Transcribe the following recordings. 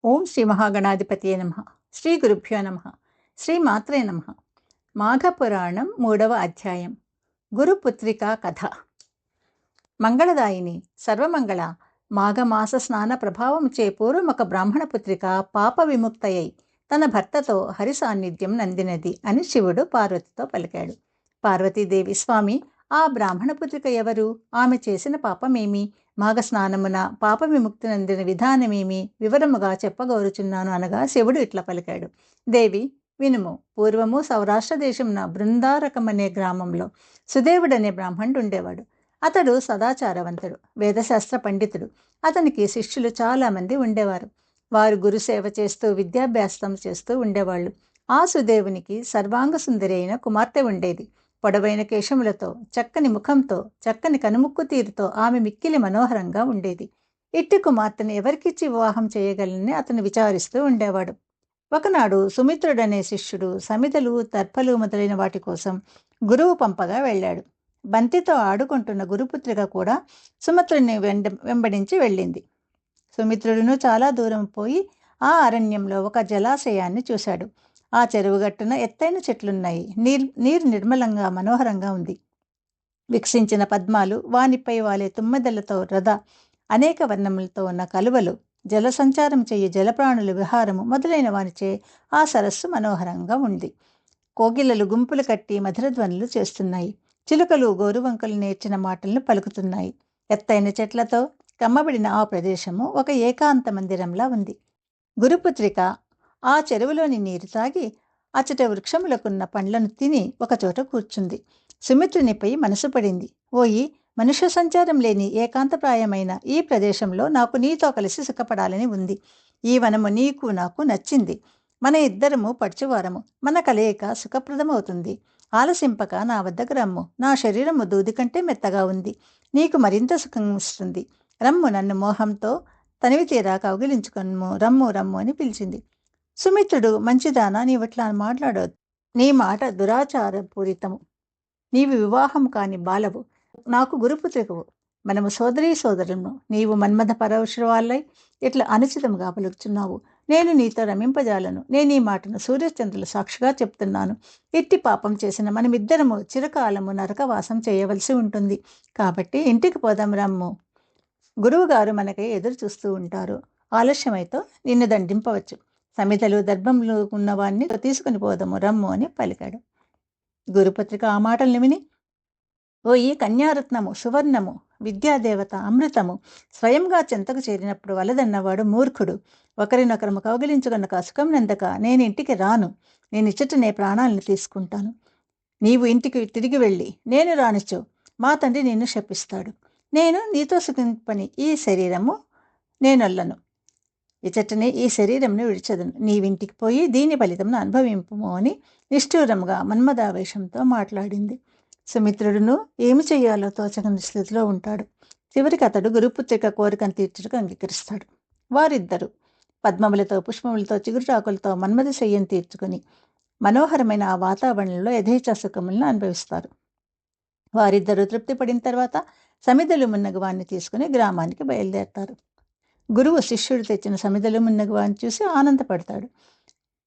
ఓం శ్రీ మహాగణాధిపతియే నమః. శ్రీ గురుభ్యో నమః. శ్రీ మాత్రే నమః. మాఘపురాణం 3వ అధ్యాయం. గురుపుత్రిక కథ. మంగళదాయిని సర్వమంగళ మాఘమాస స్నాన ప్రభావముచే పూర్వం ఒక బ్రాహ్మణ పుత్రిక పాప విముక్తయై తన భర్తతో హరి సాన్నిధ్యం నందినది అని శివుడు పార్వతితో పలికాడు. పార్వతీదేవి, స్వామి, ఆ బ్రాహ్మణ పుత్రిక ఎవరు? ఆమె చేసిన పాపమేమి? మాఘస్నానమున పాప విముక్తి నందిన విధానమేమి వివరముగా చెప్పగోరుచున్నాను అనగా శివుడు ఇట్లా పలికాడు. దేవి వినుము. పూర్వము సౌరాష్ట్ర దేశంన బృందారకమనే గ్రామంలో సుదేవుడనే బ్రాహ్మణుడు ఉండేవాడు. అతడు సదాచారవంతుడు, వేదశాస్త్ర పండితుడు. అతనికి శిష్యులు చాలామంది ఉండేవారు. వారు గురుసేవ చేస్తూ విద్యాభ్యాసం చేస్తూ ఉండేవాళ్ళు. ఆ సుదేవునికి సర్వాంగ సుందరి అయిన కుమార్తె ఉండేది. పొడవైన కేశములతో, చక్కని ముఖంతో, చక్కని కనుముక్కు తీరుతో ఆమె మిక్కిలి మనోహరంగా ఉండేది. ఇట్టి కుమార్తెను ఎవరికిచ్చి వివాహం చేయగలని అతను విచారిస్తూ ఉండేవాడు. ఒకనాడు సుమిత్రుడనే శిష్యుడు సమితలు, తర్పలు మొదలైన వాటి కోసం గురువు పంపగా వెళ్ళాడు. బంతితో ఆడుకుంటున్న గురుపుత్రిక కూడా సుమిత్రుని వెంబడించి వెళ్ళింది. సుమిత్రుడును చాలా దూరం పోయి ఆ అరణ్యంలో ఒక జలాశయాన్ని చూశాడు. ఆ చెరువుగట్టున ఎత్తైన చెట్లున్నాయి. నీరు నిర్మలంగా మనోహరంగా ఉంది. వికసించిన పద్మాలు, వానిపై వాలే తుమ్మెదలతో రథ, అనేక వర్ణములతో ఉన్న కలువలు, జల సంచారం చేయు జలప్రాణుల విహారము మొదలైన వానిచే ఆ సరస్సు మనోహరంగా ఉంది. కోగిలలు గుంపులు కట్టి మధురధ్వనులు చేస్తున్నాయి. చిలుకలు గోరువంకలు నేర్చిన మాటలను పలుకుతున్నాయి. ఎత్తైన చెట్లతో కమ్మబడిన ఆ ప్రదేశము ఒక ఏకాంత మందిరంలా ఉంది. గురుపుత్రిక ఆ చెరువులోని నీరు తాగి అచ్చట వృక్షములకున్న పండ్లను తిని ఒకచోట కూర్చుంది. సుమిత్రునిపై మనసు పడింది. ఓయి, మనుష్య సంచారం లేని ఏకాంతప్రాయమైన ఈ ప్రదేశంలో నాకు నీతో కలిసి సుఖపడాలని ఉంది. ఈ వనము నీకు నాకు నచ్చింది. మన ఇద్దరము పడుచువారము. మన కలయిక సుఖప్రదమవుతుంది. ఆలసింపక నా వద్దకు రమ్ము. నా శరీరము దూది కంటే మెత్తగా ఉంది. నీకు మరింత సుఖం ఇస్తుంది. రమ్ము, నన్ను మోహంతో తనివి తీరా కౌగిలించుకొను. రమ్ము రమ్ము అని పిలిచింది. సుమిత్రుడు, మంచిదానా, నీవట్లా మాట్లాడవద్దు. నీ మాట దురాచారపూరితము. నీవు వివాహం కాని బాలవు. నాకు గురుపుత్రికవు. మనము సోదరీ సోదరులను. నీవు మన్మథ పరవశురాలై ఇట్లా అనుచితముగా పలుకుచున్నావు. నేను నీతో రమింపజాలను. నేను ఈ మాటను సూర్యచంద్రుల సాక్షిగా చెప్తున్నాను. ఇట్టి పాపం చేసిన మనమిద్దరము చిరకాలము నరకవాసం చేయవలసి ఉంటుంది. కాబట్టి ఇంటికి పోదాం, రమ్ము. గురువుగారు మనకై ఎదురు చూస్తూ ఉంటారు. ఆలస్యమైతో నిన్ను దండింపవచ్చు. సమితలు, దర్భములు ఉన్నవాన్ని తీసుకుని పోదాము, రమ్ము అని పలికాడు. గురుపత్రిక ఆ మాటల్ని విని, ఓ ఈ కన్యారత్నము, సువర్ణము, విద్యాదేవత, అమృతము స్వయంగా చెంతకు చేరినప్పుడు వలదన్నవాడు మూర్ఖుడు. ఒకరినొకరము కౌగిలించుకున్న సుఖం నందక నేను ఇంటికి రాను. నేను ఇచ్చటనే ప్రాణాలను తీసుకుంటాను. నీవు ఇంటికి తిరిగి వెళ్ళి నేను రానిచ్చు మా తండ్రి నిన్ను శపిస్తాడు. నేను నీతో సుఖింపని ఈ శరీరము నేనొల్లను. ఇచ్చటనే ఈ శరీరంను విడిచదను. నీవింటికి పోయి దీని ఫలితంను అనుభవింపము అని నిష్ఠూరముగా మన్మదావేశంతో మాట్లాడింది. సుమిత్రుడును ఏమి చెయ్యాలో తోచని స్థితిలో ఉంటాడు. చివరికి అతడు గురుపుత్రిక కోరికను తీర్చుటకు అంగీకరిస్తాడు. వారిద్దరూ పద్మములతో, పుష్పములతో, చిగురుటాకులతో మన్మథ శయ్యం తీర్చుకొని మనోహరమైన ఆ వాతావరణంలో యథేచ్ఛ సుఖములను అనుభవిస్తారు. వారిద్దరూ తృప్తి పడిన తర్వాత సమిదలు మున్నగవాన్ని తీసుకుని గ్రామానికి బయలుదేరతారు. గురువు శిష్యుడు తెచ్చిన సమిదలు మున్నగవాన్ని చూసి ఆనందపడతాడు.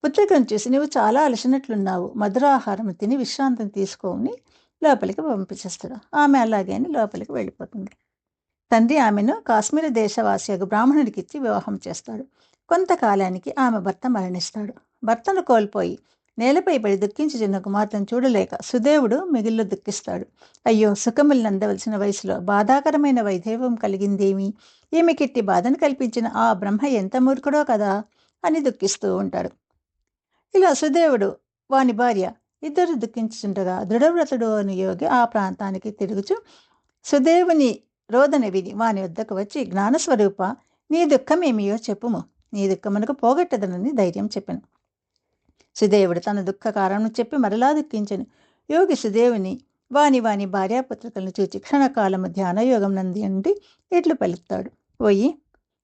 పుత్రికను చూసి, నువ్వు చాలా అలసినట్లున్నావు, మధురాహారం తిని విశ్రాంతం తీసుకోని లోపలికి పంపించేస్తాడు. ఆమె అలాగే అని లోపలికి వెళ్ళిపోతుంది. తండ్రి ఆమెను కాశ్మీర దేశవాసియకు బ్రాహ్మణుడికి ఇచ్చి వివాహం చేస్తాడు. కొంతకాలానికి ఆమె భర్త మరణిస్తాడు. భర్తను కోల్పోయి నేలపై పడి దుఃఖించుచున్న కుమార్తెను చూడలేక సుదేవుడు మిగిలిలో దుఃఖిస్తాడు. అయ్యో, సుఖములు నందవలసిన వయసులో బాధాకరమైన వైధవ్యం కలిగిందేమి? ఈమెకిట్టి బాధను కల్పించిన ఆ బ్రహ్మ ఎంత మూర్ఖుడో కదా అని దుఃఖిస్తూ ఉంటాడు. ఇలా సుదేవుడు, వాని భార్య ఇద్దరు దుఃఖించుండగా దృఢవ్రతుడు అని యోగి ఆ ప్రాంతానికి తిరుగుచు సుదేవుని రోదన విని వాని వద్దకు వచ్చి, జ్ఞానస్వరూప, నీ దుఃఖమేమియో చెప్పుము. నీ దుఃఖమునకు పోగొట్టదనని ధైర్యం చెప్పాను. సుదేవుడు తన దుఃఖ కారణం చెప్పి మరలా దుఃఖించను. యోగి సుదేవుని వాని భార్యాపుత్రికలను చూచి క్షణకాలము ధ్యానయోగం నంది అండి ఇట్లు పలుకుతాడు. ఓయి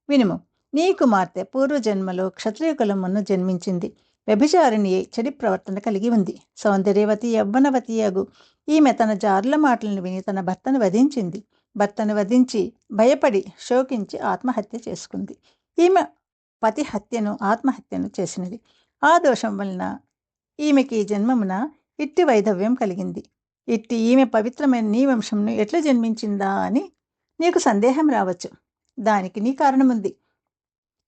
వినుము. నీ కుమార్తె పూర్వజన్మలో క్షత్రియ కులమును జన్మించింది. వ్యభిచారిణి చెడి ప్రవర్తన కలిగి ఉంది. సౌందర్యవతి, యవ్వనవతి అగు ఈమె తన జారుల మాటలను విని తన భర్తను వధించింది. భర్తను వధించి భయపడి శోకించి ఆత్మహత్య చేసుకుంది. ఈమె పతి హత్యను ఆత్మహత్యను చేసినది. ఆ దోషం వలన ఈమెకి జన్మమున ఇట్టి వైధవ్యం కలిగింది. ఇట్టి ఈమె పవిత్రమైన నీ వంశంను ఎట్లా జన్మించిందా అని నీకు సందేహం రావచ్చు. దానికి నీ కారణముంది.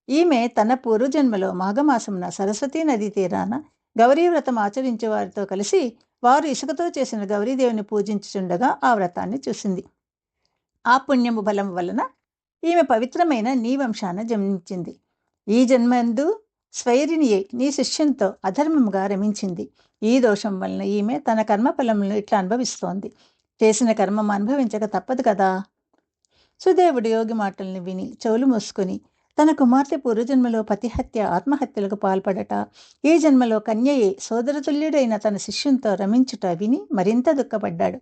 ఈమె తన పూర్వజన్మలో మాఘమాసమున సరస్వతీ నదీ తీరాన గౌరీవ్రతం ఆచరించే వారితో కలిసి వారు ఇసుకతో చేసిన గౌరీదేవిని పూజించుచుండగా ఆ వ్రతాన్ని చూసింది. ఆ పుణ్యము బలం వలన ఈమె పవిత్రమైన నీ వంశాన జన్మించింది. ఈ జన్మందు స్వైరిని నీ శిష్యంతో అధర్మముగా రమించింది. ఈ దోషం వలన ఈమె తన కర్మఫలములను ఇట్లా అనుభవిస్తోంది. చేసిన కర్మం అనుభవించక తప్పదు కదా. సుదేవుడు యోగి మాటల్ని విని చెవులు మూసుకొని తన కుమార్తె పూర్వజన్మలో పతిహత్య ఆత్మహత్యలకు పాల్పడట, ఈ జన్మలో కన్యయే సోదరతుల్యుడైన తన శిష్యునితో రమించుట విని మరింత దుఃఖపడ్డాడు.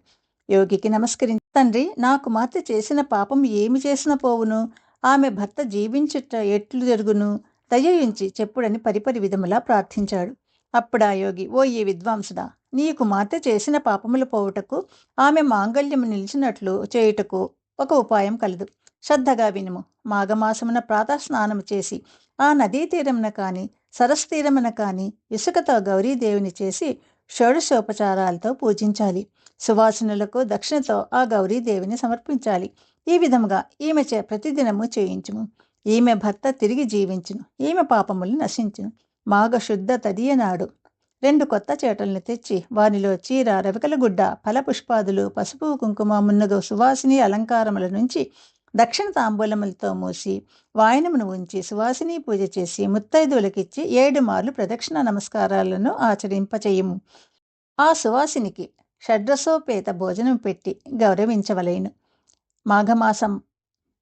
యోగికి నమస్కరించి, తండ్రి, నా కుమార్తె చేసిన పాపం ఏమి చేసిన పోవును? ఆమె భర్త జీవించుట ఎట్లు జరుగును? దయయుంచి చెప్పుడని పరిపరి విధములా ప్రార్థించాడు. అప్పుడా యోగి, ఓ ఈ విద్వాంసుడా, నీ కుమార్తె చేసిన పాపములు పోవుటకు, ఆమె మాంగళ్యము నిలిచినట్లు చేయుటకు ఒక ఉపాయం కలదు. శ్రద్ధగా వినుము. మాఘమాసమున ప్రాతఃస్నానము చేసి ఆ నదీ తీరమున కాని సరస్సు తీరమున కాని ఇసుకతో గౌరీదేవిని చేసి షోడశోపచారాలతో పూజించాలి. సువాసనలకు దక్షిణతో ఆ గౌరీదేవిని సమర్పించాలి. ఈ విధముగా ఈమె ప్రతిదినము చేయించుము. ఈమె భర్త తిరిగి జీవించును. ఈమె పాపములు నశించును. మాఘ శుద్ధ తదియనాడు 2 కొత్త చేటలను తెచ్చి వానిలో చీర, రవికల గుడ్డ, ఫలపుష్పాదులు, పసుపు, కుంకుమ మున్నగు సువాసిని అలంకారముల నుంచి దక్షిణ తాంబూలములతో మూసి వాయనమును ఉంచి సువాసిని పూజ చేసి ముత్తైదువులకిచ్చి 7 మార్లు ప్రదక్షిణ నమస్కారాలను ఆచరింపచేయము. ఆ సువాసినికి షడ్రసోపేత భోజనం పెట్టి గౌరవించవలెను. మాఘమాసం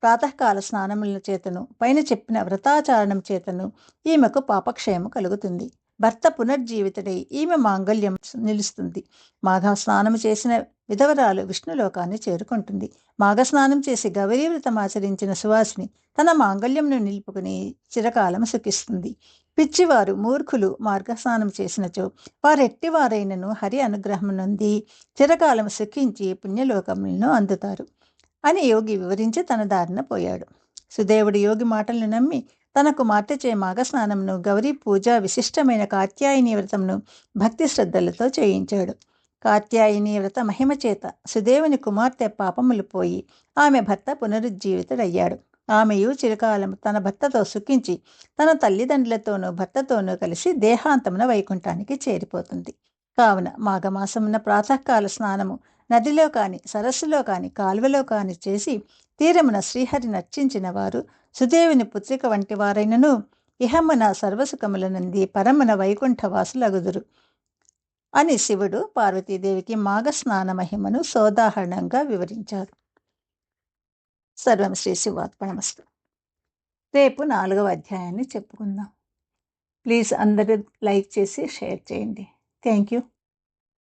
ప్రాతకాల స్నానముల చేతను పైన చెప్పిన వ్రతాచారణం చేతను ఈమెకు పాపక్షయము కలుగుతుంది. భర్త పునర్జీవితుడై ఈమె మాంగళ్యం నిలుస్తుంది. మాఘ స్నానం చేసిన విధవరాలు విష్ణులోకాన్ని చేరుకుంటుంది. మాఘస్నానం చేసి గౌరీవ్రతం ఆచరించిన సువాసిని తన మాంగళ్యంను నిలుపుకుని చిరకాలం సుఖిస్తుంది. పిచ్చివారు, మూర్ఖులు మార్గస్నానం చేసినచో వారెట్టివారైనను హరి అనుగ్రహం నొంది చిరకాలం సుఖించి పుణ్యలోకములను అందుతారు అని యోగి వివరించి తన దారిన పోయాడు. సుదేవుడు యోగి మాటలను నమ్మి తన కుమార్తెచే మాఘస్నానంను, గౌరీ పూజ, విశిష్టమైన కాత్యాయని వ్రతంను భక్తి శ్రద్ధలతో చేయించాడు. కాత్యాయని వ్రత మహిమ చేత సుదేవుని కుమార్తె పాపములు పోయి ఆమె భర్త పునరుజ్జీవితుడయ్యాడు. ఆమెయు చిరకాలం తన భర్తతో సుఖించి తన తల్లిదండ్రులతోనూ భర్తతోనూ కలిసి దేహాంతమున వైకుంఠానికి చేరిపోతుంది. కావున మాఘమాసమున ప్రాతకాల స్నానము నదిలో కాని సరస్సులో కాని కాలువలో కాని చేసి తీరమున శ్రీహరిని అర్చించిన వారు సుదేవుని పుత్రిక వంటి వారైనను ఇహమున సర్వసుఖములనంది పరమున వైకుంఠవాసులగుదురు అని శివుడు పార్వతీదేవికి మాఘస్నాన మహిమను సోదాహరణంగా వివరించారు. సర్వం శ్రీ శివార్పణమస్తు. రేపు 4వ అధ్యాయాన్ని చెప్పుకుందాం. ప్లీజ్ అందరూ లైక్ చేసి షేర్ చేయండి. Thank you.